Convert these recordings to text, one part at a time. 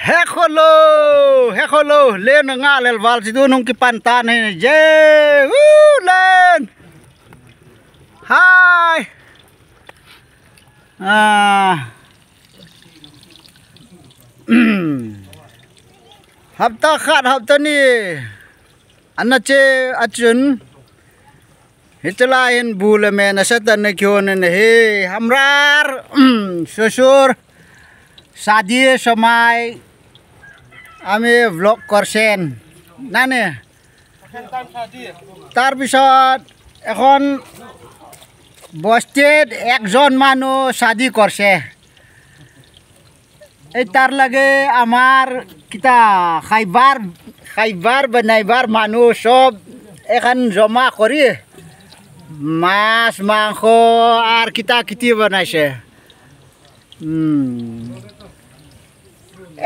Hekolo lên ngã lên vào chỉ tu nông cái pan tan này je lên hai hafta khat hafta ni anache achun hitla in bule me na satan ne kyon ne he hamrar sosur शादी समय আমি blog করছেন নানে তার পিছত এখন বস্তিত একজন মানুহ শাদি করছে এই তার লাগে আমার কিতা খাইবার বানাইবার মানুহ সব এখন জমা কৰি মাছ মাংস আর কিতা কিতি বানাইছে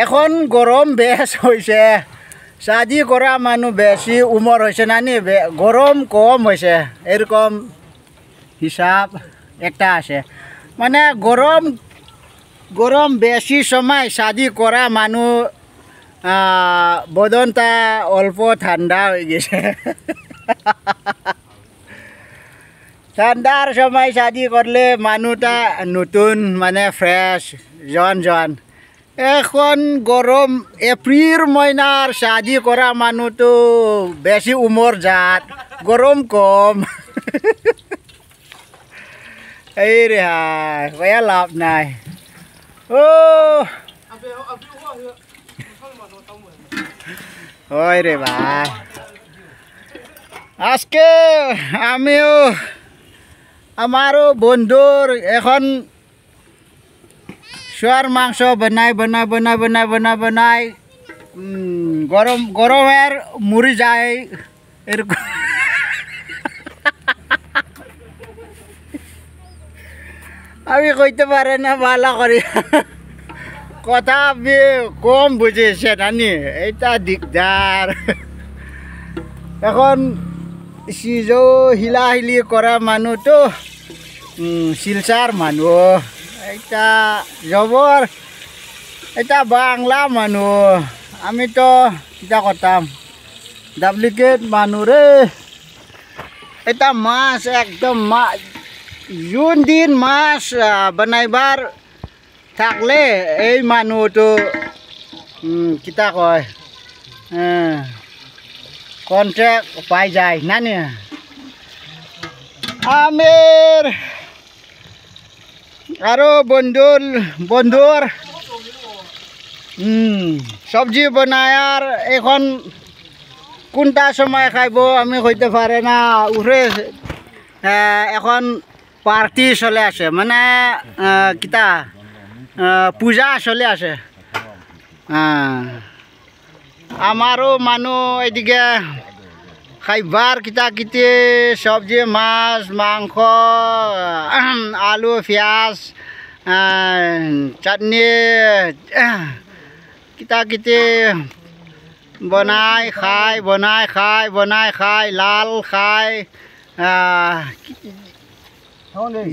এখন গরম বেশ হয়েছে শাদি করা মানুষ বেশি উমর হয়েছে নানি গরম কম হয়েছে এরকম হিসাব একটা আছে মানে গরম বেশি সময় শাদি করা মানুষ বদনটা অল্প ঠান্ডা হয়ে গেছে ঠান্ডার সময় শাদি করলে মানুষটা নতুন মানে ফ্রেশ জন এখন গরম এপ্রিল মহিনার শাদি করা মানুষ তো বেশি উমর জাত গরম কম এই রে ভাই লাভ নাই ও হয় রে ভাই আজকে আমিও আমারও বন্ধুর এখন শুয়ার মাংস বানাই গরমের মুড়ি যায় এরকম আমি কইতে পারে না ভালো করে কথা কম বুঝেছে নানি এইটা দিকদার এখন সিজো হিলাহিলি করা মানুষ তো শিলচার মানুষ এটা জবর এটা বাংলা মানুষ আমি তো কিটা করতাম ডাপ্লিকেট মানুষ রে এটা মাছ একদম যোন দিন মাছ বানাইবার থাকলে এই মানুষ তো কিটা কয় কন্ট্রাক্ট পাই যায় নানি আমের আরো বন্ধুর সবজি বানায়ার এখন কোনটা সময় খাইব আমি কইতে পারে না উঠে এখন পার্টি চলে আছে মানে কিতা পূজা চলে আছে আমারও মানুষ এদিকে খাইবার কিতা কিতে সবজি মাছ মাংস আলু পিঁয়াজ চাটনি কিতা কিতে বনাই খাই লাল খাই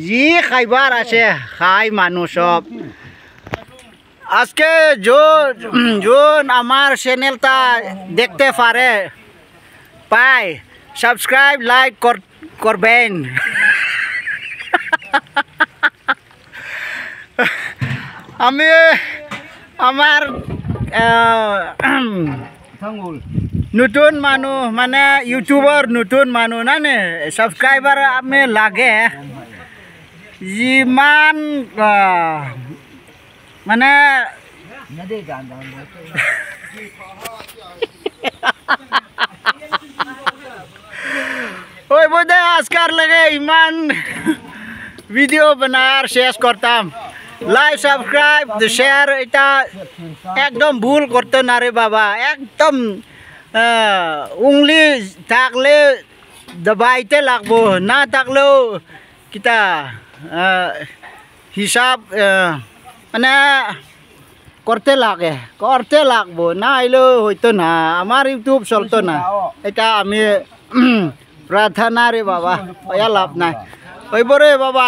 যি খাইবার আছে খাই মানুষ সব আজকে যোন আমার চ্যানেলটা দেখতে পারে পায় সাবস্ক্রাইব লাইক করবেন আমি আমার নতুন মানুষ মানে ইউটিউবার নতুন মানুষ না নে সাবস্ক্রাইবার আমি লাগে যিমান মানে ওই বোধে আজকার লাগে ইমান ভিডিও বানার শেষ করতাম লাইক সাবস্ক্রাইব শেয়ার এটা একদম ভুল করতে না রে বাবা একদম উংলি থাকলে দবাইতে লাগবো না থাকলেও কিতা হিসাব মানে করতে লাগবো না আইলেও হইতো না আমার ইউটিউব চলতো না এটা আমি প্রার্থনা রে বাবা লাভ নাই হইব রে বাবা।